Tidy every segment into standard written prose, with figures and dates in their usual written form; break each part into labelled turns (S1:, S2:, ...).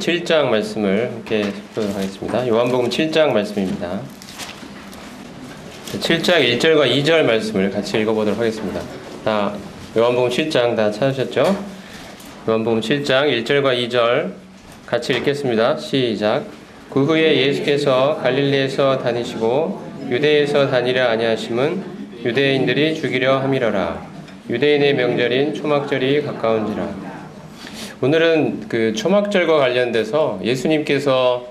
S1: 7장 말씀을 함께 살펴보도록 하겠습니다. 요한복음 7장 말씀입니다. 7장 1절과 2절 말씀을 같이 읽어보도록 하겠습니다. 다 요한복음 7장 다 찾으셨죠? 요한복음 7장 1절과 2절 같이 읽겠습니다. 시작. 그 후에 예수께서 갈릴리에서 다니시고 유대에서 다니려 아니하심은 유대인들이 죽이려 함이러라. 유대인의 명절인 초막절이 가까운지라. 오늘은 그 초막절과 관련돼서 예수님께서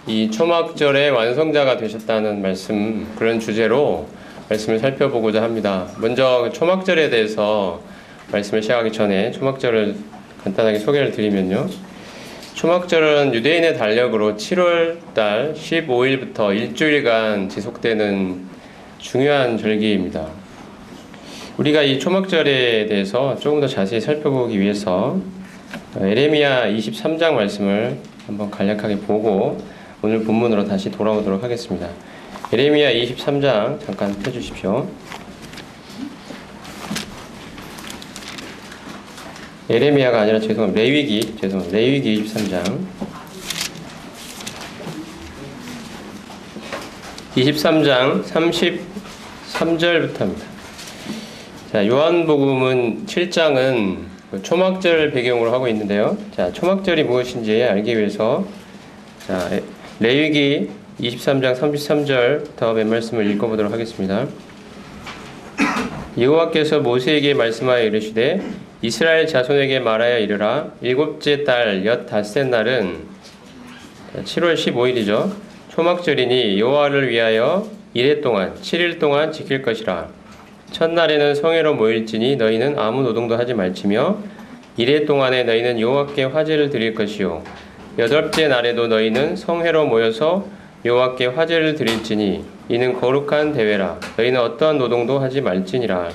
S1: 이 초막절의 완성자가 되셨다는 말씀, 그런 주제로 말씀을 살펴보고자 합니다. 먼저 초막절에 대해서 말씀을 시작하기 전에 초막절을 간단하게 소개를 드리면요. 초막절은 유대인의 달력으로 7월달 15일부터 일주일간 지속되는 중요한 절기입니다. 우리가 이 초막절에 대해서 조금 더 자세히 살펴보기 위해서 에레미야 23장 말씀을 한번 간략하게 보고 오늘 본문으로 다시 돌아오도록 하겠습니다. 에레미야 23장 잠깐 펴주십시오. 에레미야가 아니라 레위기 23장 23장 33절부터입니다. 자, 요한복음은 7장은 초막절을 배경으로 하고 있는데요. 자, 초막절이 무엇인지 알기 위해서 자, 레위기 23장 33절부터 몇 말씀을 읽어보도록 하겠습니다. 여호와께서 모세에게 말씀하여 이르시되 이스라엘 자손에게 말하여 이르라. 일곱째 달 엿닷새 날은 7월 15일이죠. 초막절이니 여호와를 위하여 이레 동안 7일 동안 지킬 것이라. 첫날에는 성회로 모일지니 너희는 아무 노동도 하지 말지며 이레 동안에 너희는 여호와께 화제를 드릴 것이요 여덟째 날에도 너희는 성회로 모여서 여호와께 화제를 드릴지니 이는 거룩한 대회라. 너희는 어떠한 노동도 하지 말지니라.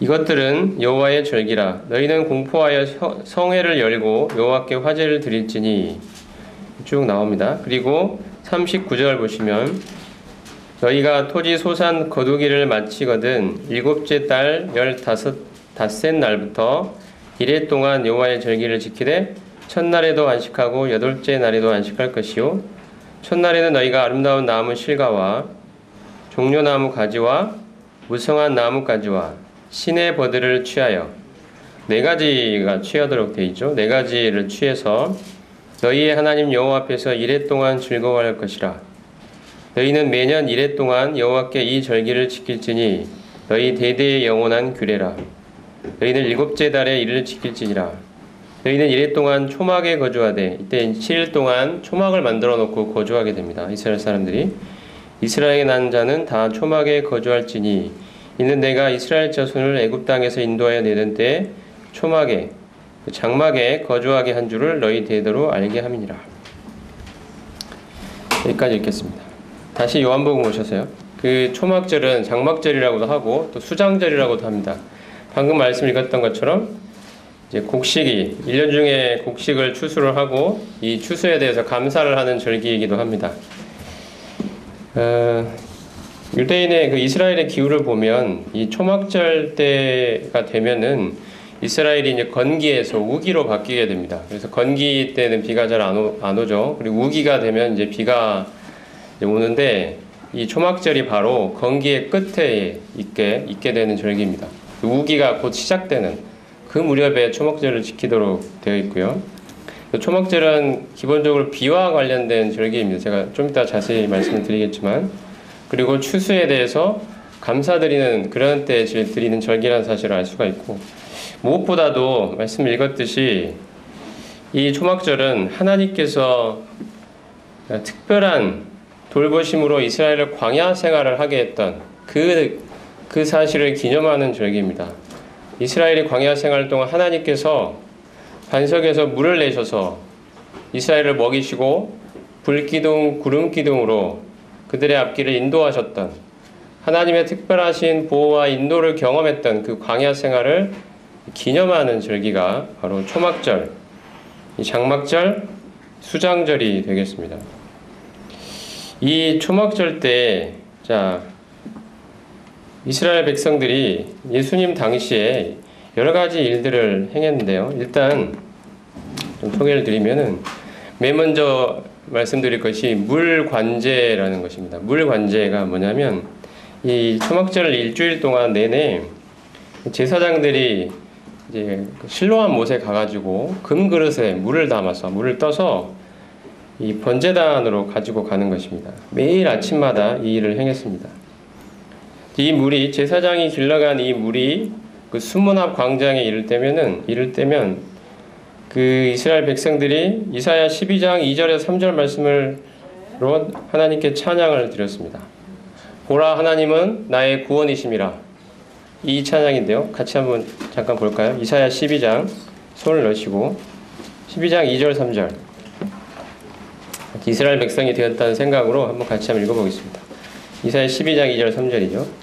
S1: 이것들은 여호와의 절기라. 너희는 공포하여 성회를 열고 여호와께 화제를 드릴지니 쭉 나옵니다. 그리고 39절 보시면 너희가 토지 소산 거두기를 마치거든 일곱째 달 엿닷새 날부터 이레 동안 여호와의 절기를 지키되 첫날에도 안식하고 여덟째 날에도 안식할 것이요 첫날에는 너희가 아름다운 나무 실과와 종려나무 가지와 무성한 나무 가지와 신의 버들을 취하여 4가지가 취하도록 되어 있죠. 4가지를 취해서 너희의 하나님 여호와 앞에서 이레 동안 즐거워할 것이라. 너희는 매년 이레 동안 여호와께 이 절기를 지킬지니 너희 대대의 영원한 규례라. 너희는 일곱째 달에 이를 지킬지니라. 너희는 이레 동안 초막에 거주하되 이때 7일 동안 초막을 만들어 놓고 거주하게 됩니다. 이스라엘 사람들이 이스라엘에 난 자는 다 초막에 거주할지니 이는 내가 이스라엘 자손을 애굽 땅에서 인도하여 내던 때에 초막에 장막에 거주하게 한 줄을 너희 대대로 알게 함이니라. 여기까지 읽겠습니다. 다시 요한복음 오셔서요. 그 초막절은 장막절이라고도 하고 또 수장절이라고도 합니다. 방금 말씀 읽었던 것처럼 이제 곡식이 1년 중에 곡식을 추수를 하고 이 추수에 대해서 감사를 하는 절기이기도 합니다. 유대인의 그 이스라엘의 기후를 보면 이 초막절 때가 되면은 이스라엘이 이제 건기에서 우기로 바뀌게 됩니다. 그래서 건기 때는 비가 잘 안 오죠. 그리고 우기가 되면 이제 비가 오는데 이 초막절이 바로 건기의 끝에 있게 되는 절기입니다. 우기가 곧 시작되는 그 무렵에 초막절을 지키도록 되어 있고요. 초막절은 기본적으로 비와 관련된 절기입니다. 제가 좀 이따 자세히 말씀을 드리겠지만 그리고 추수에 대해서 감사드리는 그런 때 드리는 절기라는 사실을 알 수가 있고 무엇보다도 말씀 읽었듯이 이 초막절은 하나님께서 특별한 돌보심으로 이스라엘을 광야 생활을 하게 했던 그 사실을 기념하는 절기입니다. 이스라엘이 광야 생활 동안 하나님께서 반석에서 물을 내셔서 이스라엘을 먹이시고 불기둥, 구름기둥으로 그들의 앞길을 인도하셨던 하나님의 특별하신 보호와 인도를 경험했던 그 광야 생활을 기념하는 절기가 바로 초막절, 이 장막절, 수장절이 되겠습니다. 이 초막절 때, 이스라엘 백성들이 예수님 당시에 여러 가지 일들을 행했는데요. 일단 좀 소개를 드리면은 맨 먼저 말씀드릴 것이 물관제라는 것입니다. 물관제가 뭐냐면 이 초막절 일주일 동안 내내 제사장들이 이제 실로암 못에 가가지고 금 그릇에 물을 담아서 물을 떠서 이 번제단으로 가지고 가는 것입니다. 매일 아침마다 이 일을 행했습니다. 이 물이 제사장이 길러간 이 물이 그 수문 앞 광장에 이를 때면 그 이스라엘 백성들이 이사야 12장 2절에서 3절 말씀으로 하나님께 찬양을 드렸습니다. 보라 하나님은 나의 구원이심이라. 이 찬양인데요. 같이 한번 잠깐 볼까요? 이사야 12장 손을 넣으시고 12장 2절 3절 이스라엘 백성이 되었다는 생각으로 한번 같이 한번 읽어보겠습니다. 이사야 12장 2절 3절이죠.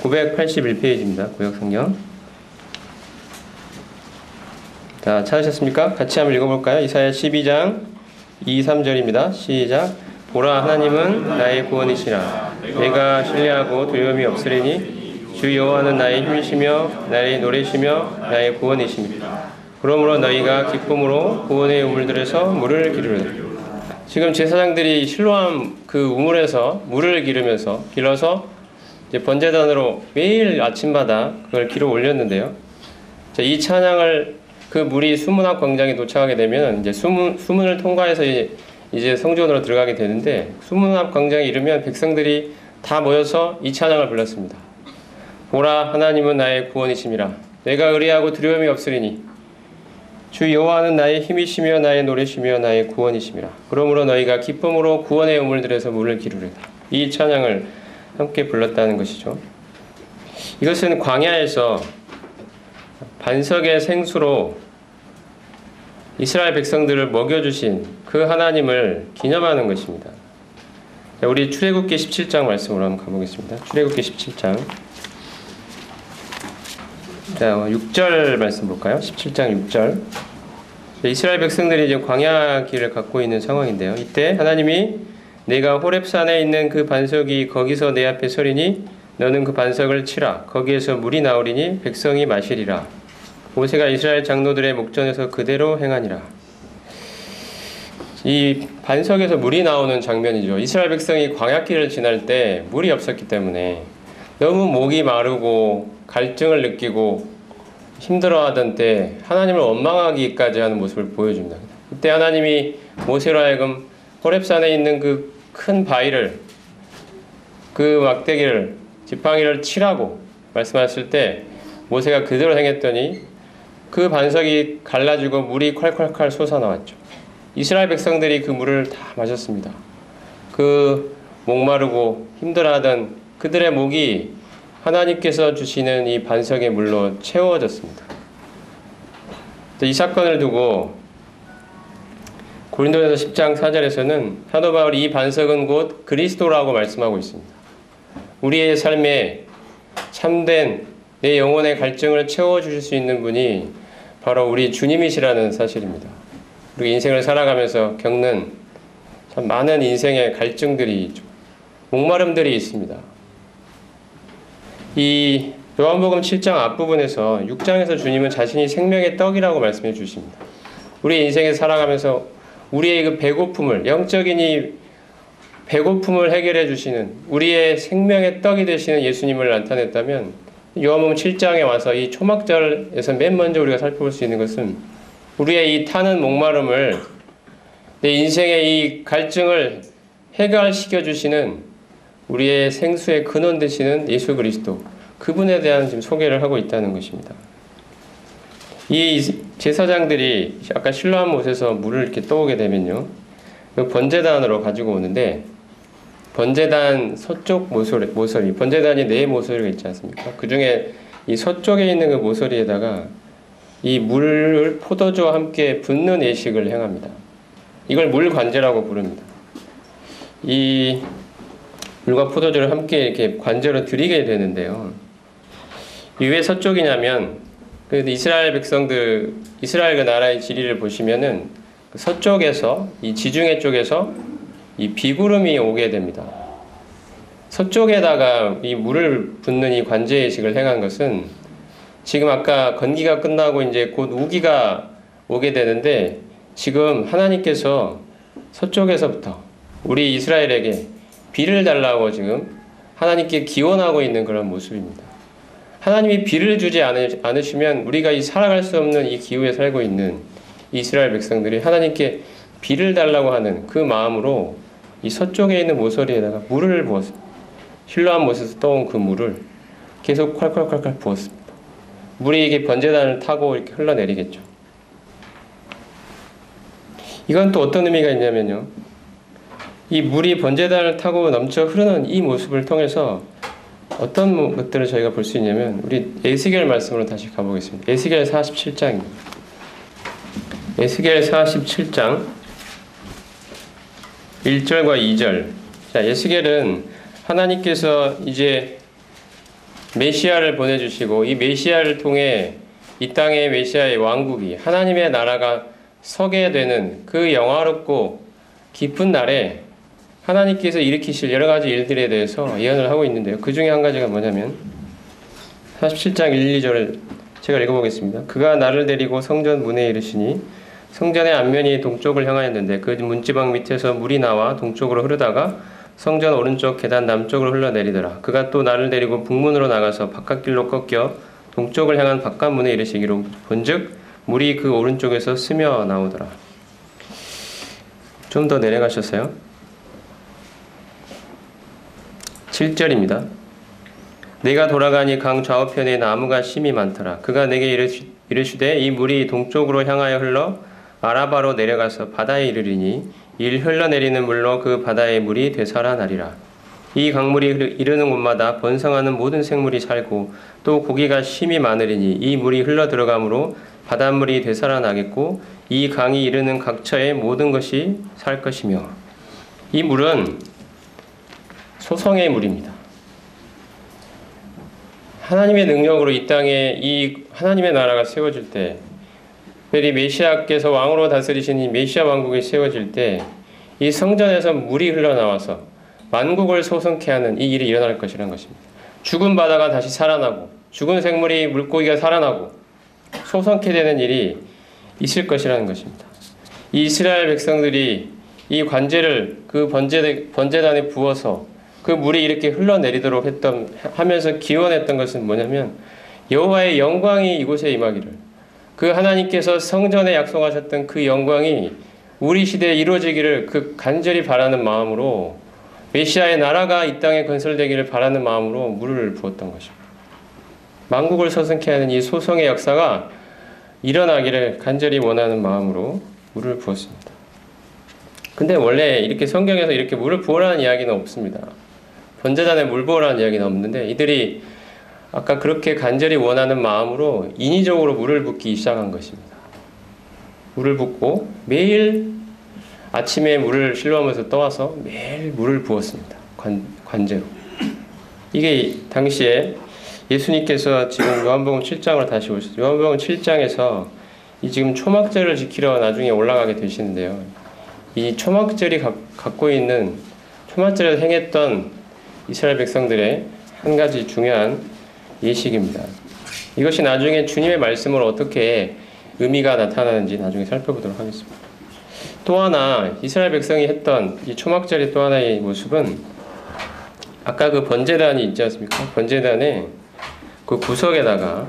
S1: 981페이지입니다. 구역성경. 자, 찾으셨습니까? 같이 한번 읽어볼까요? 이사야 12장 2, 3절입니다. 시작. 보라 하나님은 나의 구원이시라. 내가 신뢰하고 두려움이 없으리니 주 여호와는 나의 힘이시며 나의 노래시며 나의 구원이십니다. 그러므로 너희가 기쁨으로 구원의 우물들에서 물을 기르라. 지금 제사장들이 실로암 그 우물에서 물을 길러서 이제 번제단으로 매일 아침마다 그걸 길어 올렸는데요. 자, 이 찬양을 그 물이 수문 앞 광장에 도착하게 되면 이제 수문을 통과해서 이제 성전으로 들어가게 되는데 수문 앞 광장에 이르면 백성들이 다 모여서 이 찬양을 불렀습니다. 보라 하나님은 나의 구원이심이라. 내가 의리하고 두려움이 없으리니 주 여호와는 나의 힘이시며 나의 노래시며 나의 구원이심이라. 그러므로 너희가 기쁨으로 구원의 우물들에서 물을 기르리다. 이 찬양을 함께 불렀다는 것이죠. 이것은 광야에서 반석의 생수로 이스라엘 백성들을 먹여주신 그 하나님을 기념하는 것입니다. 자, 우리 출애굽기 17장 말씀으로 한번 가보겠습니다. 출애굽기 17장. 자, 6절 말씀 볼까요? 17장 6절. 이스라엘 백성들이 이제 광야 길을 갖고 있는 상황인데요. 이때 하나님이 내가 호렙산에 있는 그 반석이 거기서 내 앞에 서리니 너는 그 반석을 치라. 거기에서 물이 나오리니 백성이 마시리라. 모세가 이스라엘 장로들의 목전에서 그대로 행하니라. 이 반석에서 물이 나오는 장면이죠. 이스라엘 백성이 광야길을 지날 때 물이 없었기 때문에 너무 목이 마르고 갈증을 느끼고 힘들어하던 때 하나님을 원망하기까지 하는 모습을 보여줍니다. 그때 하나님이 모세로 하여금 호렙산에 있는 그 큰 바위를, 그 막대기를, 지팡이를 치라고 말씀하셨을 때 모세가 그대로 행했더니 그 반석이 갈라지고 물이 콸콸콸 솟아나왔죠. 이스라엘 백성들이 그 물을 다 마셨습니다. 그 목마르고 힘들어하던 그들의 목이 하나님께서 주시는 이 반석의 물로 채워졌습니다. 이 사건을 두고 고린도전서 10장 4절에서는 사도 바울이 이 반석은 곧 그리스도라고 말씀하고 있습니다. 우리의 삶에 참된 내 영혼의 갈증을 채워주실 수 있는 분이 바로 우리 주님이시라는 사실입니다. 우리 인생을 살아가면서 겪는 참 많은 인생의 갈증들이 있죠. 목마름들이 있습니다. 이 요한복음 7장 앞부분에서 6장에서 주님은 자신이 생명의 떡이라고 말씀해 주십니다. 우리 인생에 살아가면서 우리의 그 배고픔을, 영적인 이 배고픔을 해결해 주시는 우리의 생명의 떡이 되시는 예수님을 나타냈다면 요한복음 7장에 와서 이 초막절에서 맨 먼저 우리가 살펴볼 수 있는 것은 우리의 이 타는 목마름을, 내 인생의 이 갈증을 해결시켜 주시는 우리의 생수의 근원 되시는 예수 그리스도, 그분에 대한 지금 소개를 하고 있다는 것입니다. 이 제사장들이 아까 실로암 못에서 물을 이렇게 떠오게 되면요, 번제단으로 가지고 오는데, 번제단 서쪽 모서리, 번제단이 네 모서리가 있지 않습니까? 그 중에 이 서쪽에 있는 그 모서리에다가 이 물을 포도주와 함께 붓는 예식을 행합니다. 이걸 물관제라고 부릅니다. 이 물과 포도주를 함께 이렇게 관제로 드리게 되는데요. 이 왜 서쪽이냐면, 이스라엘 백성들, 이스라엘 그 나라의 지리를 보시면은 서쪽에서, 이 지중해 쪽에서 이 비구름이 오게 됩니다. 서쪽에다가 이 물을 붓는 이 관제 예식을 행한 것은 지금 아까 건기가 끝나고 이제 곧 우기가 오게 되는데 지금 하나님께서 서쪽에서부터 우리 이스라엘에게 비를 달라고 지금 하나님께 기원하고 있는 그런 모습입니다. 하나님이 비를 주지 않으시면 우리가 이 살아갈 수 없는 이 기후에 살고 있는 이스라엘 백성들이 하나님께 비를 달라고 하는 그 마음으로 이 서쪽에 있는 모서리에다가 물을 부었습니다. 실로암 못에서 떠온 그 물을 계속 콸콸콸콸 부었습니다. 물이 이게 번제단을 타고 이렇게 흘러내리겠죠. 이건 또 어떤 의미가 있냐면요. 이 물이 번제단을 타고 넘쳐 흐르는 이 모습을 통해서 어떤 것들을 저희가 볼 수 있냐면 우리 에스겔 말씀으로 다시 가보겠습니다. 에스겔 47장입니다. 에스겔 47장 1절과 2절. 자, 에스겔은 하나님께서 이제 메시아를 보내주시고 이 메시아를 통해 이 땅의 메시아의 왕국이 하나님의 나라가 서게 되는 그 영화롭고 깊은 날에 하나님께서 일으키실 여러 가지 일들에 대해서 예언을 하고 있는데요. 그 중에 한 가지가 뭐냐면 47장 1, 2절을 제가 읽어보겠습니다. 그가 나를 데리고 성전 문에 이르시니 성전의 앞면이 동쪽을 향하였는데 그 문지방 밑에서 물이 나와 동쪽으로 흐르다가 성전 오른쪽 계단 남쪽으로 흘러내리더라. 그가 또 나를 데리고 북문으로 나가서 바깥길로 꺾여 동쪽을 향한 바깥문에 이르시기로 본즉 물이 그 오른쪽에서 스며 나오더라. 좀 더 내려가셨어요. 7절입니다. 내가 돌아가니 강 좌우편에 나무가 심이 많더라. 그가 내게 이르시되 이 물이 동쪽으로 향하여 흘러 아라바로 내려가서 바다에 이르리니 이 흘러내리는 물로 그 바다의 물이 되살아나리라. 이 강물이 이르는 곳마다 번성하는 모든 생물이 살고 또 고기가 심이 많으리니 이 물이 흘러 들어가므로 바닷물이 되살아나겠고 이 강이 이르는 각처의 모든 것이 살 것이며 이 물은 소성의 물입니다. 하나님의 능력으로 이 땅에 이 하나님의 나라가 세워질 때 특별히 메시아께서 왕으로 다스리시는 이 메시아 왕국이 세워질 때 이 성전에서 물이 흘러나와서 만국을 소성케 하는 이 일이 일어날 것이라는 것입니다. 죽은 바다가 다시 살아나고 죽은 생물이 물고기가 살아나고 소성케 되는 일이 있을 것이라는 것입니다. 이 이스라엘 백성들이 이 관제를 그 번제단에 부어서 그 물이 이렇게 흘러내리도록 하면서 기원했던 것은 뭐냐면 여호와의 영광이 이곳에 임하기를 그 하나님께서 성전에 약속하셨던 그 영광이 우리 시대에 이루어지기를 그 간절히 바라는 마음으로 메시아의 나라가 이 땅에 건설되기를 바라는 마음으로 물을 부었던 것입니다. 만국을 서성케 하는 이 소성의 역사가 일어나기를 간절히 원하는 마음으로 물을 부었습니다. 근데 원래 이렇게 성경에서 이렇게 물을 부으라는 이야기는 없습니다. 번제단에 물 부으라는 이야기는 없는데 이들이 아까 그렇게 간절히 원하는 마음으로 인위적으로 물을 붓기 시작한 것입니다. 물을 붓고 매일 아침에 물을 실로암에서 떠와서 매일 물을 부었습니다. 관제로. 이게 당시에 예수님께서 지금 요한복음 7장으로 다시 오셨어요. 요한복음 7장에서 이 지금 초막절을 지키러 나중에 올라가게 되시는데요. 이 초막절이 갖고 있는 초막절을 행했던 이스라엘 백성들의 한 가지 중요한 예식입니다. 이것이 나중에 주님의 말씀으로 어떻게 의미가 나타나는지 나중에 살펴보도록 하겠습니다. 또 하나 이스라엘 백성이 했던 이 초막절의 또 하나의 모습은 아까 그 번제단이 있지 않습니까? 번제단에 그 구석에다가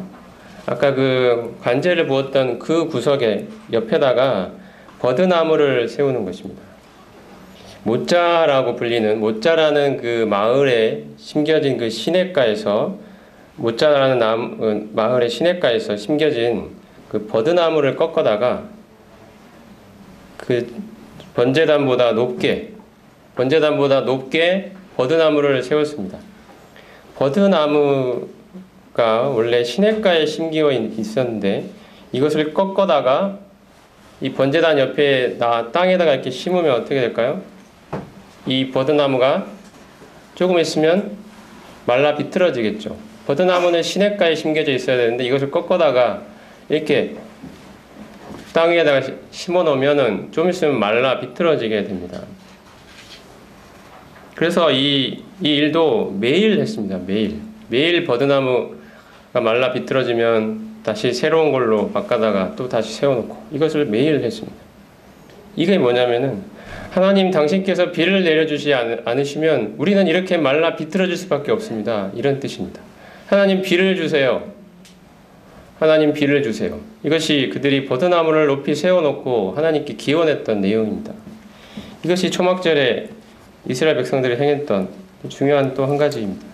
S1: 아까 그 관제를 부었던 그 구석에 옆에다가 버드나무를 세우는 것입니다. 모짜라고 불리는 모짜라는 그 마을에 심겨진 그 시냇가에서 모짜라는 마을의 시냇가에서 심겨진 그 버드나무를 꺾어다가 그 번제단보다 높게 버드나무를 세웠습니다. 버드나무가 원래 시냇가에 심겨 있었는데 이것을 꺾어다가 이 번제단 옆에 땅에다가 이렇게 심으면 어떻게 될까요? 이 버드나무가 조금 있으면 말라 비틀어지겠죠. 버드나무는 시냇가에 심겨져 있어야 되는데 이것을 꺾어다가 이렇게 땅 위에다가 심어 놓으면은 좀 있으면 말라 비틀어지게 됩니다. 그래서 이 일도 매일 했습니다. 매일 버드나무가 말라 비틀어지면 다시 새로운 걸로 바꿔다가 또 다시 세워놓고 이것을 매일 했습니다. 이게 뭐냐면은 하나님 당신께서 비를 내려주지 않으시면 우리는 이렇게 말라 비틀어질 수밖에 없습니다. 이런 뜻입니다. 하나님 비를 주세요. 하나님 비를 주세요. 이것이 그들이 버드나무를 높이 세워놓고 하나님께 기원했던 내용입니다. 이것이 초막절에 이스라엘 백성들이 행했던 중요한 또 한 가지입니다.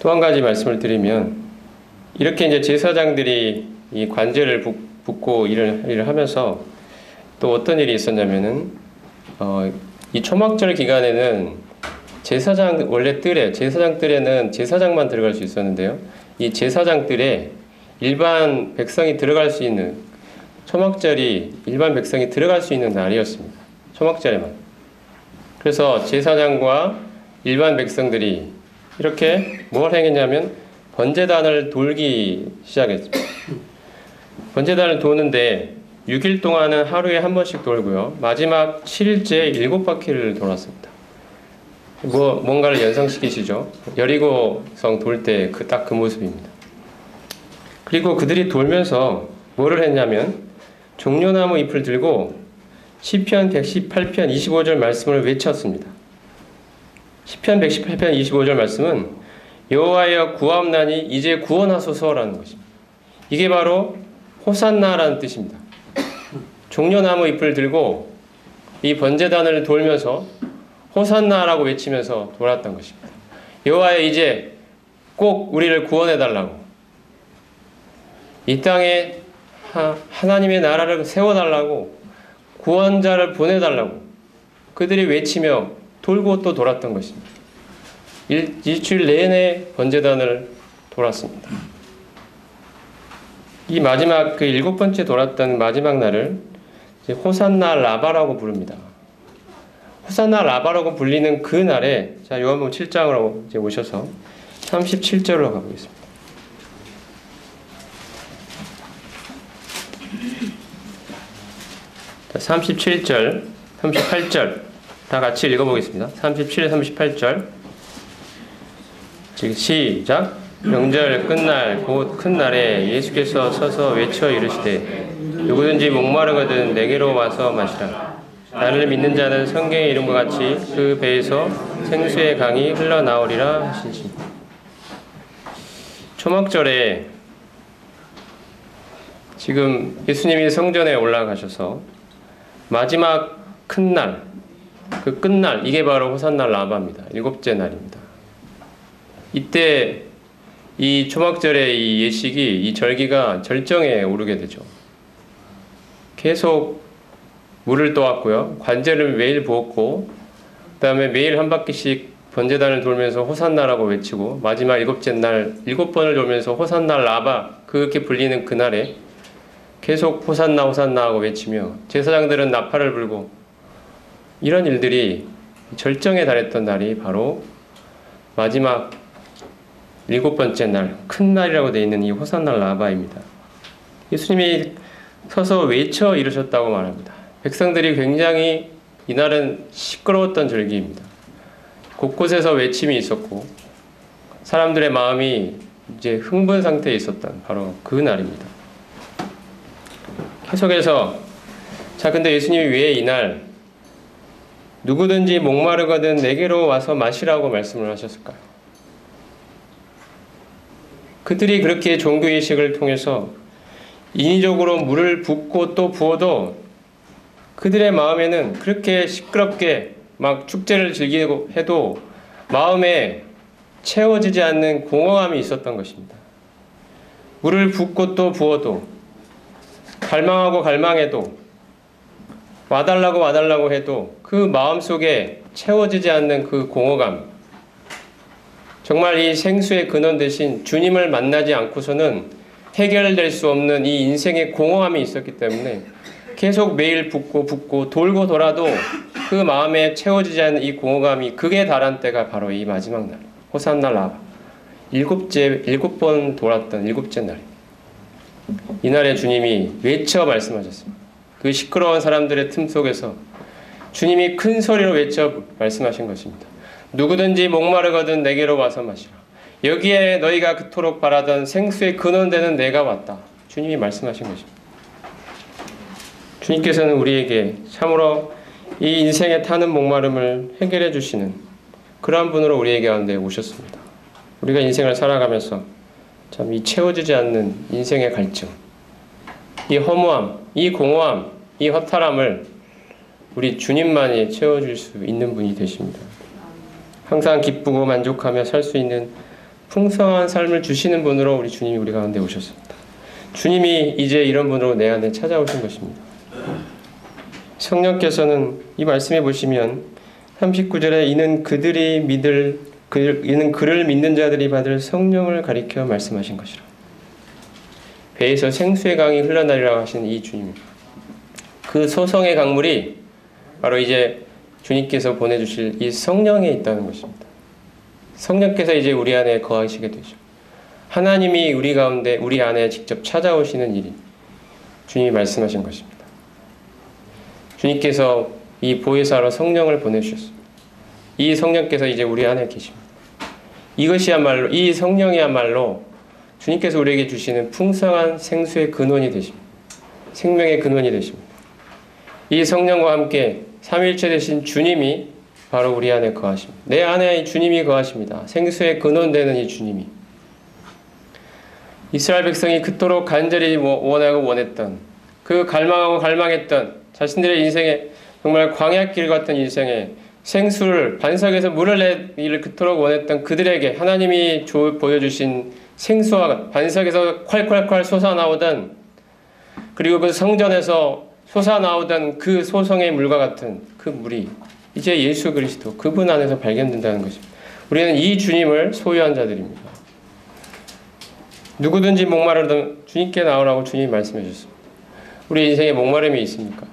S1: 또 한 가지 말씀을 드리면 이렇게 이제 제사장들이 이 관제를 붓고 일을 하면서 또 어떤 일이 있었냐면은 이 초막절 기간에는 제사장 원래 뜰에 제사장 뜰에는 제사장만 들어갈 수 있었는데요. 이 제사장 뜰에 일반 백성이 들어갈 수 있는 초막절이 일반 백성이 들어갈 수 있는 날이었습니다. 초막절에만. 그래서 제사장과 일반 백성들이 이렇게 뭘 행했냐면 번제단을 돌기 시작했습니다. 번제단을 도는데 6일 동안은 하루에 한 번씩 돌고요. 마지막 7일째 7바퀴를 돌았습니다. 뭔가를 연상시키시죠? 여리고성 돌 때 딱 그 모습입니다. 그리고 그들이 돌면서 뭐를 했냐면 종려나무 잎을 들고 시편 118편 25절 말씀을 외쳤습니다. 시편 118편 25절 말씀은 여호와여 구하옵나니 이제 구원하소서라는 것입니다. 이게 바로 호산나라는 뜻입니다. 종려나무 잎을 들고 이 번제단을 돌면서 호산나라고 외치면서 돌았던 것입니다. 여호와여 이제 꼭 우리를 구원해달라고, 이 땅에 하나님의 나라를 세워달라고, 구원자를 보내달라고 그들이 외치며 돌고 또 돌았던 것입니다. 일주일 내내 번제단을 돌았습니다. 이 마지막 그 7번째 돌았던 마지막 날을 이제 호산나 라바라고 부릅니다. 호산나 라바라고 불리는 그 날에 자 요한복음 7장으로 이제 오셔서 37절로 가보겠습니다. 자, 37절, 38절 다 같이 읽어보겠습니다. 37, 38절 시작. 명절 끝날 곧 큰 날에 예수께서 서서 외쳐 이르시되 누구든지 목마르거든 내게로 와서 마시라. 나를 믿는 자는 성경의 이름과 같이 그 배에서 생수의 강이 흘러나오리라 하시지. 초막절에 지금 예수님이 성전에 올라가셔서 마지막 큰 날, 그 끝날, 이게 바로 호산나 라바입니다. 7째 날입니다. 이때 이 초막절의 이 예식이, 이 절기가 절정에 오르게 되죠. 계속 물을 떠왔고요. 관제를 매일 부었고, 그 다음에 매일 한 바퀴씩 번제단을 돌면서 호산나라고 외치고, 마지막 7째 날 7번을 돌면서 호산나 라바, 그렇게 불리는 그날에 계속 호산나 호산나 하고 외치며 제사장들은 나팔을 불고, 이런 일들이 절정에 달했던 날이 바로 마지막 7번째 날, 큰 날이라고 되어 있는 이 호산나 라바입니다. 예수님이 서서 외쳐 이르셨다고 말합니다. 백성들이 굉장히 이날은 시끄러웠던 절기입니다. 곳곳에서 외침이 있었고 사람들의 마음이 이제 흥분 상태에 있었던 바로 그 날입니다. 계속해서 자 근데 예수님이 왜 이날 누구든지 목마르거든 내게로 와서 마시라고 말씀을 하셨을까요? 그들이 그렇게 종교의식을 통해서 인위적으로 물을 붓고 또 부어도 그들의 마음에는 그렇게 시끄럽게 막 축제를 즐기고 해도 마음에 채워지지 않는 공허함이 있었던 것입니다. 물을 붓고 또 부어도 갈망하고 갈망해도 와달라고 해도 그 마음속에 채워지지 않는 그 공허감, 정말 이 생수의 근원 대신 주님을 만나지 않고서는 해결될 수 없는 이 인생의 공허함이 있었기 때문에 계속 매일 붓고 돌고 돌아도 그 마음에 채워지지 않는 이 공허감이 극에 달한 때가 바로 이 마지막 날, 호산나 라바, 7번 돌았던 7째 날. 이날에 주님이 외쳐 말씀하셨습니다. 그 시끄러운 사람들의 틈 속에서 주님이 큰 소리로 외쳐 말씀하신 것입니다. 누구든지 목마르거든 내게로 와서 마시라. 여기에 너희가 그토록 바라던 생수의 근원되는 내가 왔다. 주님이 말씀하신 것입니다. 주님께서는 우리에게 참으로 이 인생에 타는 목마름을 해결해 주시는 그러한 분으로 우리에게 가운데 오셨습니다. 우리가 인생을 살아가면서 참 이 채워지지 않는 인생의 갈증, 이 허무함, 이 공허함, 이 허탈함을 우리 주님만이 채워줄 수 있는 분이 되십니다. 항상 기쁘고 만족하며 살 수 있는 풍성한 삶을 주시는 분으로 우리 주님이 우리 가운데 오셨습니다. 주님이 이제 이런 분으로 내 안에 찾아오신 것입니다. 성령께서는 이 말씀에 보시면 39절에 이는 그를 믿는 자들이 받을 성령을 가리켜 말씀하신 것이라. 배에서 생수의 강이 흘러나리라고 하신 이 주님, 그 소성의 강물이 바로 이제 주님께서 보내주실 이 성령에 있다는 것입니다. 성령께서 이제 우리 안에 거하시게 되죠. 하나님이 우리 가운데 우리 안에 직접 찾아오시는 일이 주님이 말씀하신 것입니다. 주님께서 이 보혜사로 성령을 보내주셨습니다. 이 성령께서 이제 우리 안에 계십니다. 이것이야말로, 이 성령이야말로 주님께서 우리에게 주시는 풍성한 생수의 근원이 되십니다. 생명의 근원이 되십니다. 이 성령과 함께 삼위일체 되신 주님이 바로 우리 안에 거하십니다. 내 안에 주님이 거하십니다. 생수의 근원 되는 이 주님이. 이스라엘 백성이 그토록 간절히 원하고 원했던, 그 갈망하고 갈망했던 자신들의 인생에 정말 광야길 같은 인생에 생수를, 반석에서 물을 내기를 그토록 원했던 그들에게 하나님이 보여주신 생수와 반석에서 콸콸콸 솟아나오던, 그리고 그 성전에서 솟아나오던 그 소성의 물과 같은 그 물이 이제 예수 그리스도 그분 안에서 발견된다는 것입니다. 우리는 이 주님을 소유한 자들입니다. 누구든지 목마르든 주님께 나오라고 주님이 말씀해 주셨습니다. 우리 인생에 목마름이 있습니까?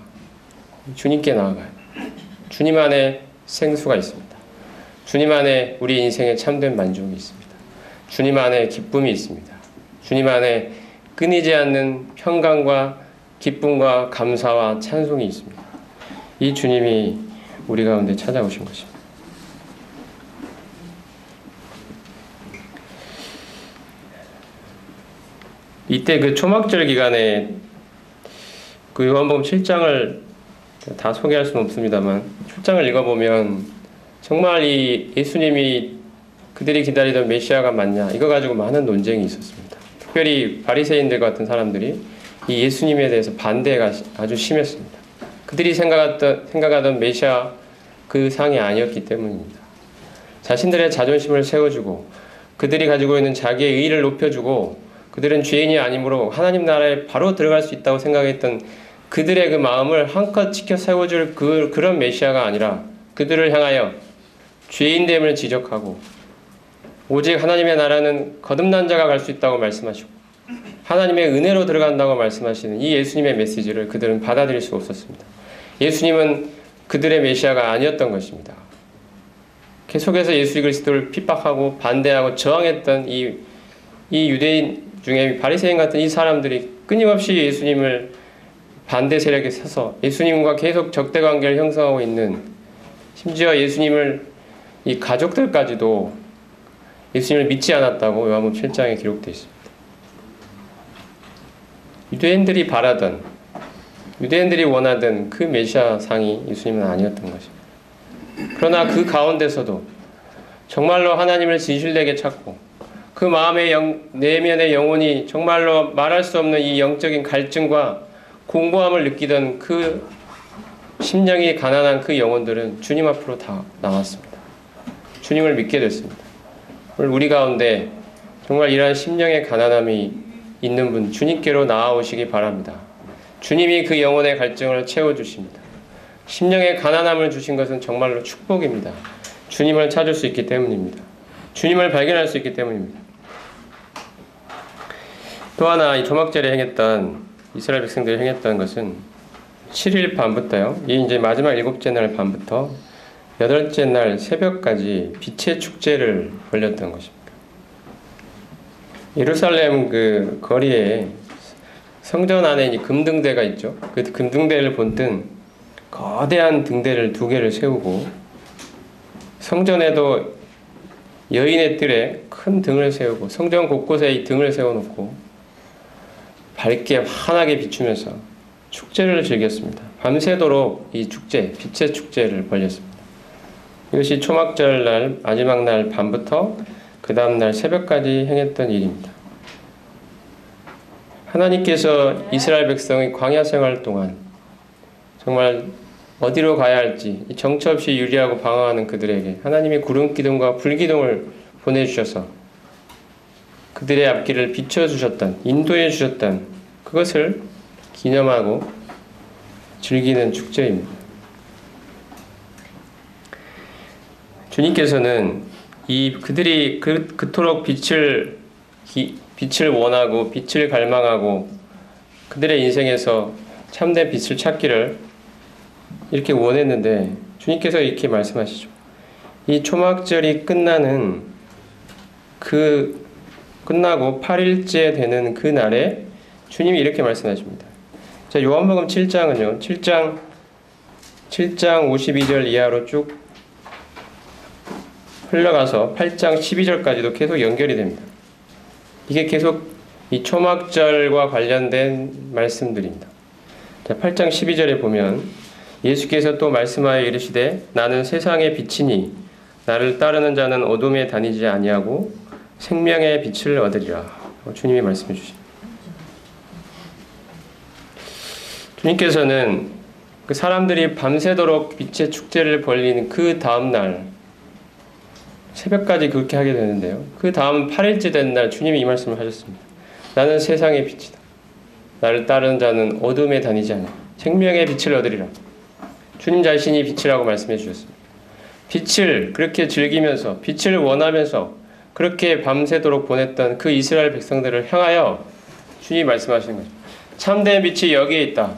S1: 주님께 나아가요. 주님 안에 생수가 있습니다. 주님 안에 우리 인생에 참된 만족이 있습니다. 주님 안에 기쁨이 있습니다. 주님 안에 끊이지 않는 평강과 기쁨과 감사와 찬송이 있습니다. 이 주님이 우리 가운데 찾아오신 것입니다. 이때 그 초막절 기간에 그 요한복음 7장을 다 소개할 수는 없습니다만 출장을 읽어보면 정말 이 예수님이 그들이 기다리던 메시아가 맞냐 이거 가지고 많은 논쟁이 있었습니다. 특별히 바리새인들 같은 사람들이 이 예수님에 대해서 반대가 아주 심했습니다. 그들이 생각하던 메시아 그 상이 아니었기 때문입니다. 자신들의 자존심을 세워주고 그들이 가지고 있는 자기의 의의를 높여주고 그들은 죄인이 아니므로 하나님 나라에 바로 들어갈 수 있다고 생각했던 그들의 그 마음을 한껏 지켜 세워줄 그런 메시아가 아니라 그들을 향하여 죄인됨을 지적하고 오직 하나님의 나라는 거듭난 자가 갈 수 있다고 말씀하시고 하나님의 은혜로 들어간다고 말씀하시는 이 예수님의 메시지를 그들은 받아들일 수 없었습니다. 예수님은 그들의 메시아가 아니었던 것입니다. 계속해서 예수 그리스도를 핍박하고 반대하고 저항했던 이 유대인 중에 바리새인 같은 이 사람들이 끊임없이 예수님을 반대 세력에 서서 예수님과 계속 적대 관계를 형성하고 있는, 심지어 예수님을 이 가족들까지도 예수님을 믿지 않았다고 요한복음 7장에 기록되어 있습니다. 유대인들이 바라던, 유대인들이 원하던 그 메시아 상이 예수님은 아니었던 것입니다. 그러나 그 가운데서도 정말로 하나님을 진실되게 찾고 그 마음의 내면의 영혼이 정말로 말할 수 없는 이 영적인 갈증과 공고함을 느끼던 그 심령이 가난한 그 영혼들은 주님 앞으로 다 나왔습니다. 주님을 믿게 됐습니다. 오늘 우리 가운데 정말 이러한 심령의 가난함이 있는 분 주님께로 나아오시기 바랍니다. 주님이 그 영혼의 갈증을 채워주십니다. 심령의 가난함을 주신 것은 정말로 축복입니다. 주님을 찾을 수 있기 때문입니다. 주님을 발견할 수 있기 때문입니다. 또 하나 이 초막절에 행했던 이스라엘 백성들이 행했던 것은 7일 밤부터요. 이 이제 마지막 7째 날 밤부터 8째 날 새벽까지 빛의 축제를 벌였던 것입니다. 예루살렘 그 거리에 성전 안에 이제 금등대가 있죠. 그 금등대를 본뜬 거대한 등대를 2개를 세우고 성전에도 여인의 뜰에 큰 등을 세우고 성전 곳곳에 이 등을 세워놓고 밝게 환하게 비추면서 축제를 즐겼습니다. 밤새도록 이 축제, 빛의 축제를 벌였습니다. 이것이 초막절 날 마지막 날 밤부터 그 다음날 새벽까지 행했던 일입니다. 하나님께서 이스라엘 백성의 광야 생활 동안 정말 어디로 가야 할지 정처 없이 유리하고 방황하는 그들에게 하나님의 구름기둥과 불기둥을 보내주셔서 그들의 앞길을 비춰주셨던, 인도해 주셨던 그것을 기념하고 즐기는 축제입니다. 주님께서는 그들이 그토록 빛을 원하고 빛을 갈망하고 그들의 인생에서 참된 빛을 찾기를 이렇게 원했는데 주님께서 이렇게 말씀하시죠. 이 초막절이 끝나고 8일째 되는 그 날에 주님이 이렇게 말씀하십니다. 자, 요한복음 7장은요. 7장 52절 이하로 쭉 흘러가서 8장 12절까지도 계속 연결이 됩니다. 이게 계속 이 초막절과 관련된 말씀들입니다. 자, 8장 12절에 보면 예수께서 또 말씀하여 이르시되 나는 세상의 빛이니 나를 따르는 자는 어둠에 다니지 아니하고 생명의 빛을 얻으리라. 주님이 말씀해 주십니다. 주님께서는 그 사람들이 밤새도록 빛의 축제를 벌리는 그 다음날 새벽까지 그렇게 하게 되는데요. 그 다음 8일째 된 날 주님이 이 말씀을 하셨습니다. 나는 세상의 빛이다. 나를 따르는 자는 어둠에 다니지 않아 생명의 빛을 얻으리라. 주님 자신이 빛이라고 말씀해 주셨습니다. 빛을 그렇게 즐기면서 빛을 원하면서 그렇게 밤새도록 보냈던 그 이스라엘 백성들을 향하여 주님이 말씀하시는 거죠. 참된 빛이 여기에 있다.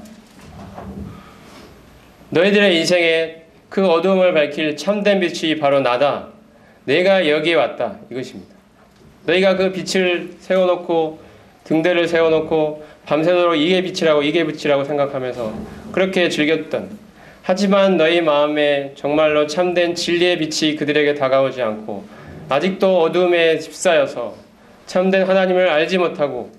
S1: 너희들의 인생에 그 어두움을 밝힐 참된 빛이 바로 나다. 내가 여기에 왔다. 이것입니다. 너희가 그 빛을 세워놓고 등대를 세워놓고 밤새도록 이게 빛이라고 생각하면서 그렇게 즐겼던, 하지만 너희 마음에 정말로 참된 진리의 빛이 그들에게 다가오지 않고 아직도 어둠에 휩싸여서 참된 하나님을 알지 못하고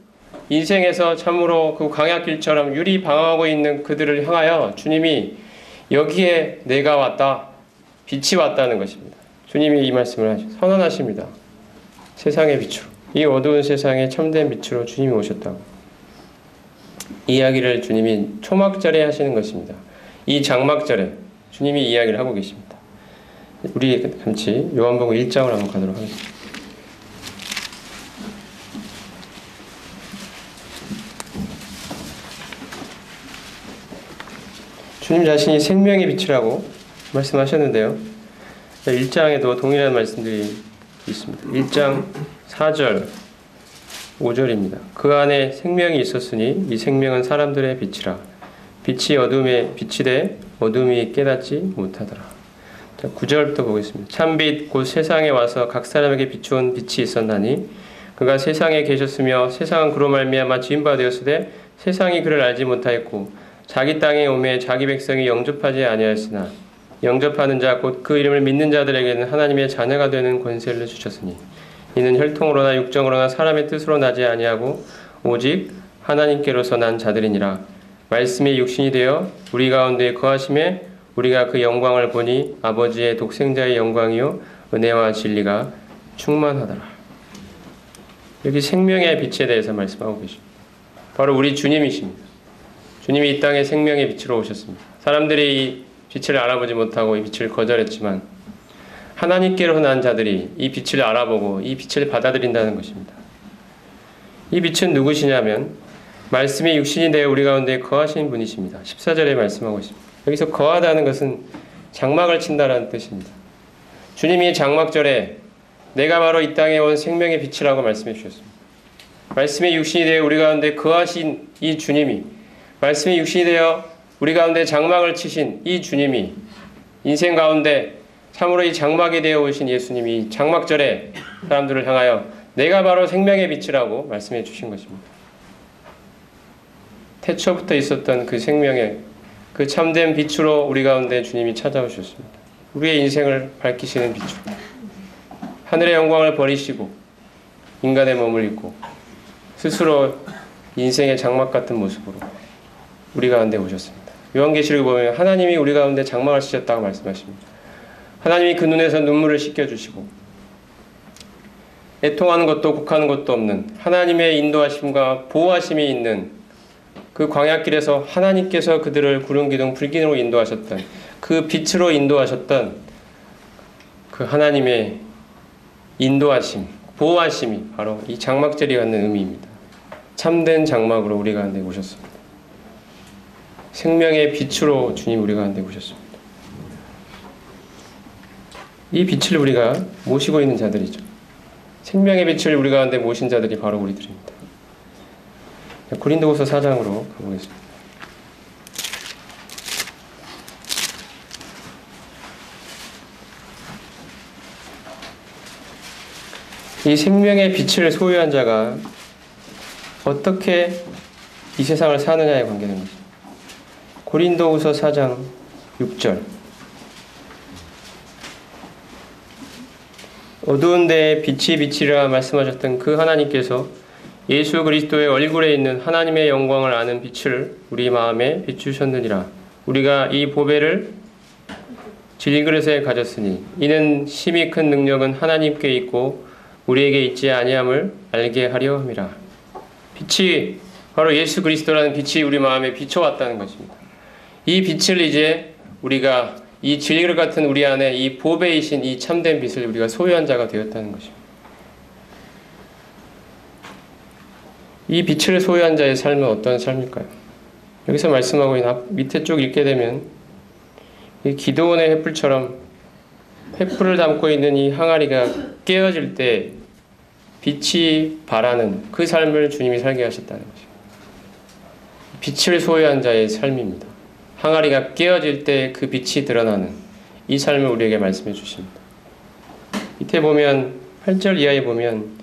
S1: 인생에서 참으로 그 광야길처럼 유리 방황하고 있는 그들을 향하여 주님이 여기에 내가 왔다, 빛이 왔다는 것입니다. 주님이 이 말씀을 선언하십니다. 세상의 빛으로, 이 어두운 세상에 참된 빛으로 주님이 오셨다고. 이 이야기를 주님이 초막절에 하시는 것입니다. 이 장막절에 주님이 이야기를 하고 계십니다. 우리 같이 요한복음 1장을 한번 가도록 하겠습니다. 주님 자신이 생명의 빛이라고 말씀하셨는데요. 1장에도 동일한 말씀들이 있습니다. 1장 4절 5절입니다. 그 안에 생명이 있었으니 이 생명은 사람들의 빛이라. 빛이 어둠에 비치되 어둠이 깨닫지 못하더라. 자, 9절부터 보겠습니다. 참빛 곧 세상에 와서 각 사람에게 비추은 빛이 있었나니 그가 세상에 계셨으며 세상은 그로 말미암아 지은 바 되었으되 세상이 그를 알지 못하였고 자기 땅에 오매 자기 백성이 영접하지 아니하였으나 영접하는 자 곧 그 이름을 믿는 자들에게는 하나님의 자녀가 되는 권세를 주셨으니 이는 혈통으로나 육정으로나 사람의 뜻으로 나지 아니하고 오직 하나님께로서 난 자들이니라. 말씀이 육신이 되어 우리 가운데 거하심에 우리가 그 영광을 보니 아버지의 독생자의 영광이요 은혜와 진리가 충만하더라. 여기 생명의 빛에 대해서 말씀하고 계십니다. 바로 우리 주님이십니다. 주님이 이 땅에 생명의 빛으로 오셨습니다. 사람들이 이 빛을 알아보지 못하고 이 빛을 거절했지만 하나님께로 난 자들이 이 빛을 알아보고 이 빛을 받아들인다는 것입니다. 이 빛은 누구시냐면 말씀이 육신이 되어 우리 가운데 거하신 분이십니다. 14절에 말씀하고 있습니다. 여기서 거하다는 것은 장막을 친다라는 뜻입니다. 주님이 장막절에 내가 바로 이 땅에 온 생명의 빛이라고 말씀해 주셨습니다. 말씀이 육신이 되어 우리 가운데 거하신 이 주님이, 말씀이 육신이 되어 우리 가운데 장막을 치신 이 주님이, 인생 가운데 참으로 이 장막이 되어 오신 예수님이 장막절에 사람들을 향하여 내가 바로 생명의 빛이라고 말씀해 주신 것입니다. 태초부터 있었던 그 생명의 그 참된 빛으로 우리 가운데 주님이 찾아오셨습니다. 우리의 인생을 밝히시는 빛으로, 하늘의 영광을 버리시고 인간의 몸을 입고 스스로 인생의 장막 같은 모습으로 우리 가운데 오셨습니다. 요한계시록에 보면 하나님이 우리 가운데 장막을 씌셨다고 말씀하십니다. 하나님이 그 눈에서 눈물을 씻겨주시고 애통하는 것도 곡하는 것도 없는 하나님의 인도하심과 보호하심이 있는 그 광야길에서 하나님께서 그들을 구름 기둥 불기둥으로 인도하셨던 그 빛으로 인도하셨던 그 하나님의 인도하심, 보호하심이 바로 이 장막절이 갖는 의미입니다. 참된 장막으로 우리 가운데 오셨습니다. 생명의 빛으로 주님 우리 가운데 오셨습니다. 이 빛을 우리가 모시고 있는 자들이죠. 생명의 빛을 우리 가운데 모신 자들이 바로 우리들입니다. 고린도후서 4장으로 가보겠습니다. 이 생명의 빛을 소유한 자가 어떻게 이 세상을 사느냐에 관계된 거죠. 고린도후서 4장 6절. 어두운 데에 빛이 비치리라 말씀하셨던 그 하나님께서 예수 그리스도의 얼굴에 있는 하나님의 영광을 아는 빛을 우리 마음에 비추셨느니라. 우리가 이 보배를 질그릇에 가졌으니 이는 심히 큰 능력은 하나님께 있고 우리에게 있지 아니함을 알게 하려 함이라. 빛이 바로 예수 그리스도라는 빛이 우리 마음에 비춰왔다는 것입니다. 이 빛을 이제 우리가 이 질그릇 같은 우리 안에 이 보배이신 이 참된 빛을 우리가 소유한 자가 되었다는 것입니다. 이 빛을 소유한 자의 삶은 어떤 삶일까요? 여기서 말씀하고 있는 밑에 쭉 읽게 되면 이 기드온의 횃불처럼 횃불을 담고 있는 이 항아리가 깨어질 때 빛이 발하는 그 삶을 주님이 살게 하셨다는 것입니다. 빛을 소유한 자의 삶입니다. 항아리가 깨어질 때 그 빛이 드러나는 이 삶을 우리에게 말씀해 주십니다. 밑에 보면 8절 이하에 보면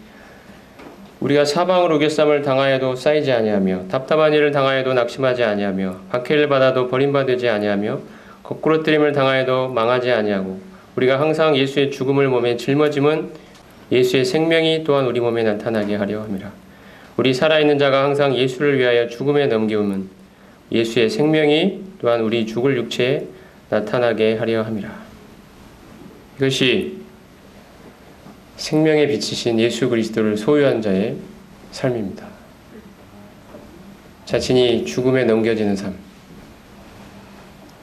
S1: 우리가 사방으로 우겨쌈을 당하여도 쌓이지 아니하며 답답한 일을 당하여도 낙심하지 아니하며 박해를 받아도 버림받지 아니하며 거꾸로 뜨림을 당하여도 망하지 아니하고 우리가 항상 예수의 죽음을 몸에 짊어짐은 예수의 생명이 또한 우리 몸에 나타나게 하려 함이라. 우리 살아있는 자가 항상 예수를 위하여 죽음에 넘기움은 예수의 생명이 또한 우리 죽을 육체에 나타나게 하려 함이라. 이것이 생명의 빛이신 예수 그리스도를 소유한 자의 삶입니다. 자신이 죽음에 넘겨지는 삶,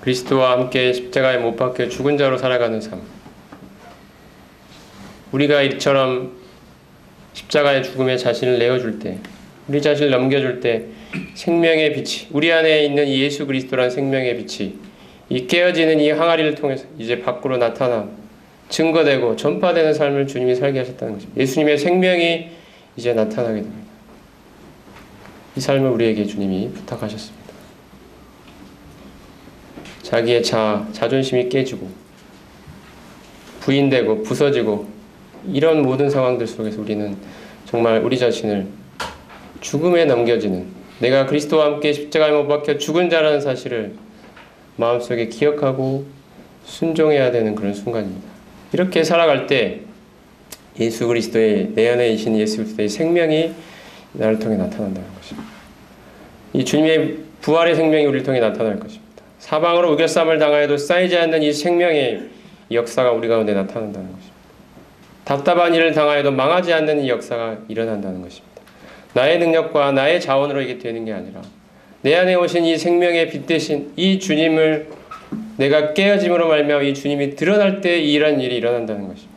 S1: 그리스도와 함께 십자가에 못 박혀 죽은 자로 살아가는 삶. 우리가 이처럼 십자가의 죽음에 자신을 내어줄 때, 우리 자신을 넘겨줄 때 생명의 빛이, 우리 안에 있는 이 예수 그리스도라는 생명의 빛이 이 깨어지는 이 항아리를 통해서 이제 밖으로 나타나 증거되고 전파되는 삶을 주님이 살게 하셨다는 것입니다. 예수님의 생명이 이제 나타나게 됩니다. 이 삶을 우리에게 주님이 부탁하셨습니다. 자기의 자존심이 깨지고 부인되고 부서지고 이런 모든 상황들 속에서 우리는 정말 우리 자신을 죽음에 넘겨지는, 내가 그리스도와 함께 십자가에 못 박혀 죽은 자라는 사실을 마음속에 기억하고 순종해야 되는 그런 순간입니다. 이렇게 살아갈 때 예수 그리스도의, 내 안에 계신 예수 그리스도의 생명이 나를 통해 나타난다는 것입니다. 이 주님의 부활의 생명이 우리를 통해 나타날 것입니다. 사방으로 우겨쌈을 당하여도 쌓이지 않는 이 생명의 역사가 우리 가운데 나타난다는 것입니다. 답답한 일을 당하여도 망하지 않는 이 역사가 일어난다는 것입니다. 나의 능력과 나의 자원으로 이게 되는 게 아니라 내 안에 오신 이 생명의 빛 대신 이 주님을 내가 깨어짐으로 말미암아 이 주님이 드러날 때 이런 일이 일어난다는 것입니다.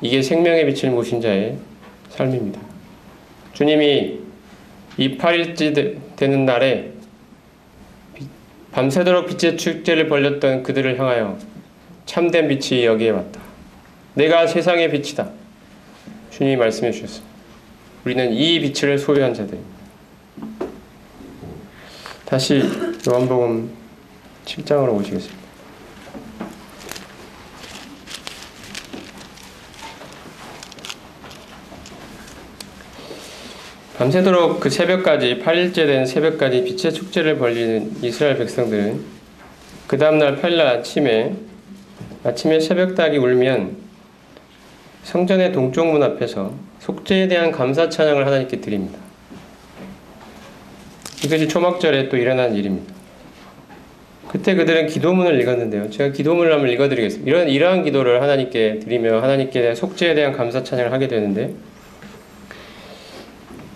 S1: 이게 생명의 빛을 모신 자의 삶입니다. 주님이 이 8일째 되는 날에 밤새도록 빛의 축제를 벌였던 그들을 향하여 참된 빛이 여기에 왔다. 내가 세상의 빛이다. 주님이 말씀해 주셨습니다. 우리는 이 빛을 소유한 자들입니다. 다시 요한복음 7장으로 오시겠습니다. 밤새도록 그 새벽까지 8일째 된 새벽까지 빛의 축제를 벌이는 이스라엘 백성들은 그 다음날 8일 아침에 새벽닭이 울면 성전의 동쪽 문 앞에서 속죄에 대한 감사 찬양을 하나님께 드립니다. 이것이 초막절에 또 일어난 일입니다. 그때 그들은 기도문을 읽었는데요. 제가 기도문을 한번 읽어드리겠습니다. 이러한 기도를 하나님께 드리며 하나님께 대한 속죄에 대한 감사 찬양을 하게 되는데,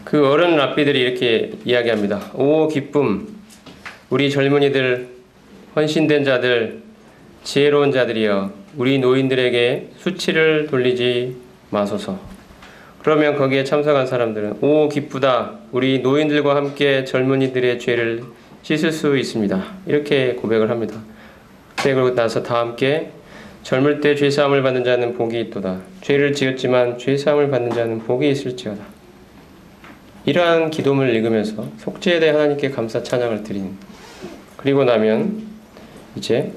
S1: 그 어른 랍비들이 이렇게 이야기합니다. 오 기쁨, 우리 젊은이들, 헌신된 자들, 지혜로운 자들이여, 우리 노인들에게 수치를 돌리지 마소서. 그러면 거기에 참석한 사람들은 오 기쁘다, 우리 노인들과 함께 젊은이들의 죄를 씻을 수 있습니다. 이렇게 고백을 합니다. 그리고 나서 다 함께 젊을 때 죄사함을 받는 자는 복이 있도다. 죄를 지었지만 죄사함을 받는 자는 복이 있을지어다. 이러한 기도문을 읽으면서 속죄에 대해 하나님께 감사 찬양을 드린, 그리고 나면 이제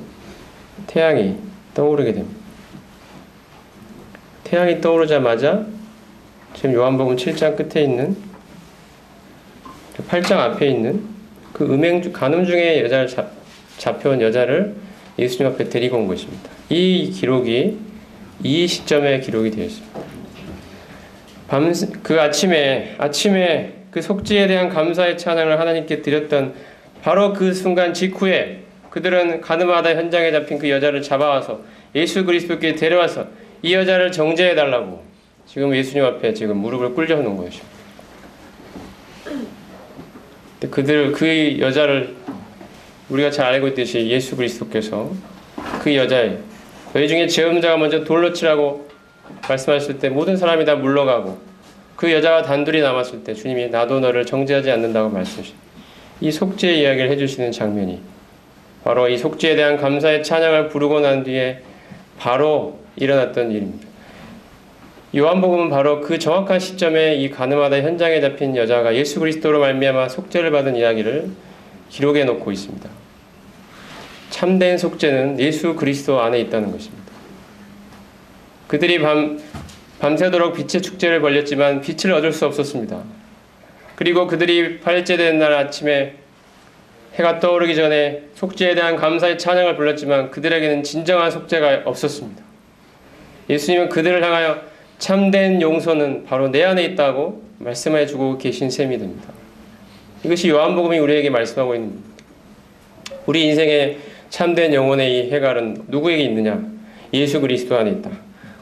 S1: 태양이 떠오르게 됩니다. 태양이 떠오르자마자 지금 요한복음 7장 끝에 있는 8장 앞에 있는 그 간음 중에 여자를 잡혀온 여자를 예수님 앞에 데리고 온 것입니다. 이 기록이 이 시점에 기록이 되어 있습니다. 그 아침에 그 속죄에 대한 감사의 찬양을 하나님께 드렸던 바로 그 순간 직후에 그들은 가늠하다 현장에 잡힌 그 여자를 잡아와서 예수 그리스도께 데려와서 이 여자를 정죄해달라고 지금 예수님 앞에 지금 무릎을 꿇려 놓은 것입니다. 그 여자를 우리가 잘 알고 있듯이 예수 그리스도께서 그 여자의 너희 중에 죄 없는 자가 먼저 돌로 치라고 말씀하실 때 모든 사람이 다 물러가고 그 여자와 단둘이 남았을 때 주님이 나도 너를 정죄하지 않는다고 말씀하십니다. 이 속죄의 이야기를 해주시는 장면이 바로 이 속죄에 대한 감사의 찬양을 부르고 난 뒤에 바로 일어났던 일입니다. 요한복음은 바로 그 정확한 시점에 이 가늠하다 현장에 잡힌 여자가 예수 그리스도로 말미암아 속죄를 받은 이야기를 기록해 놓고 있습니다. 참된 속죄는 예수 그리스도 안에 있다는 것입니다. 그들이 밤새도록 빛의 축제를 벌였지만 빛을 얻을 수 없었습니다. 그리고 그들이 8일째 되는 날 아침에 해가 떠오르기 전에 속죄에 대한 감사의 찬양을 불렀지만 그들에게는 진정한 속죄가 없었습니다. 예수님은 그들을 향하여 참된 용서는 바로 내 안에 있다고 말씀해 주고 계신 셈이 됩니다. 이것이 요한복음이 우리에게 말씀하고 있는 겁니다. 우리 인생의 참된 영혼의 이 해갈은 누구에게 있느냐? 예수 그리스도 안에 있다.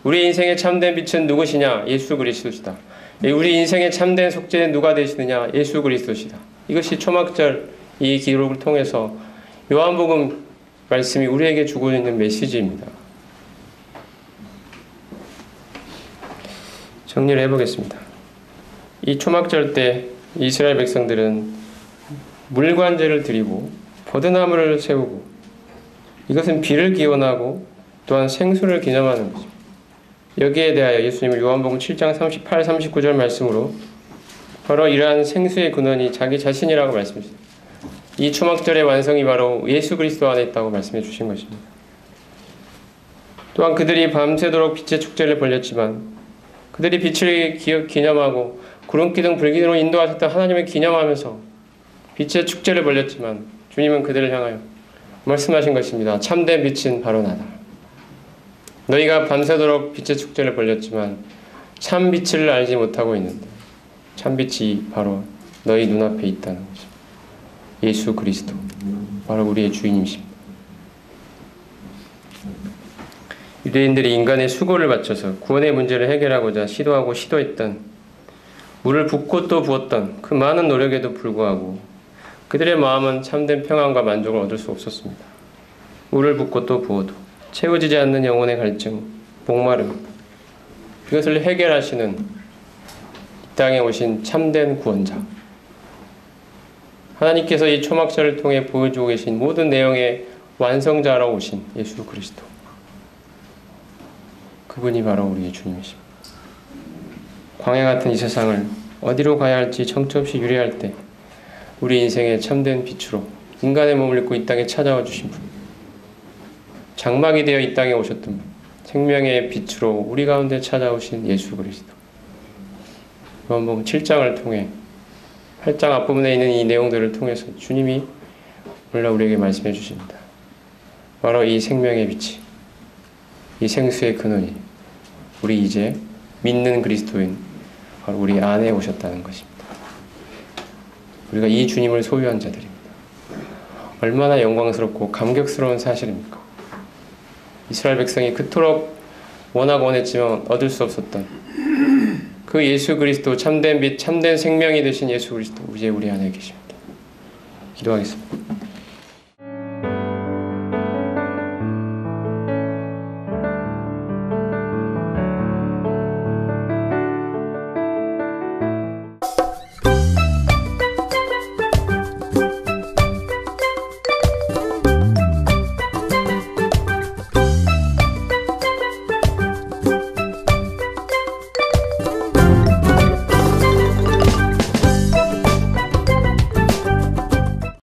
S1: 우리 인생의 참된 빛은 누구시냐? 예수 그리스도시다. 우리 인생의 참된 속죄는 누가 되시느냐? 예수 그리스도시다. 이것이 초막절 이 기록을 통해서 요한복음 말씀이 우리에게 주고 있는 메시지입니다. 정리를 해보겠습니다. 이 초막절 때 이스라엘 백성들은 물관제를 드리고 버드나무를 세우고 이것은 비를 기원하고 또한 생수를 기념하는 것입니다. 여기에 대하여 예수님은 요한복음 7장 38, 39절 말씀으로 바로 이러한 생수의 근원이 자기 자신이라고 말씀하십니다. 이 초막절의 완성이 바로 예수 그리스도 안에 있다고 말씀해 주신 것입니다. 또한 그들이 밤새도록 빛의 축제를 벌였지만 그들이 빛을 기념하고 구름기둥 불기둥으로 인도하셨던 하나님을 기념하면서 빛의 축제를 벌였지만 주님은 그들을 향하여 말씀하신 것입니다. 참된 빛은 바로 나다. 너희가 밤새도록 빛의 축제를 벌였지만 참 빛을 알지 못하고 있는데 참 빛이 바로 너희 눈앞에 있다는 것입니다. 예수 그리스도 바로 우리의 주인이십니다. 유대인들이 인간의 수고를 바쳐서 구원의 문제를 해결하고자 시도했던 물을 붓고 또 부었던 그 많은 노력에도 불구하고 그들의 마음은 참된 평안과 만족을 얻을 수 없었습니다. 물을 붓고 또 부어도 채워지지 않는 영혼의 갈증, 목마름, 그것을 해결하시는 이 땅에 오신 참된 구원자, 하나님께서 이 초막절을 통해 보여주고 계신 모든 내용의 완성자로 오신 예수 그리스도, 그분이 바로 우리의 주님이십니다. 광야 같은 이 세상을 어디로 가야 할지 정처 없이 유래할 때 우리 인생의 참된 빛으로 인간의 몸을 입고 이 땅에 찾아와 주신 분, 장막이 되어 이 땅에 오셨던 분, 생명의 빛으로 우리 가운데 찾아오신 예수 그리스도. 요한복음 7장을 통해 8장 앞부분에 있는 이 내용들을 통해서 주님이 오늘 우리에게 말씀해 주십니다. 바로 이 생명의 빛이, 이 생수의 근원이 우리 이제 믿는 그리스도인 바로 우리 안에 오셨다는 것입니다. 우리가 이 주님을 소유한 자들입니다. 얼마나 영광스럽고 감격스러운 사실입니까? 이스라엘 백성이 그토록 원하고 원했지만 얻을 수 없었던 그 예수 그리스도, 참된 빛, 참된 생명이 되신 예수 그리스도 이제 우리 안에 계십니다. 기도하겠습니다.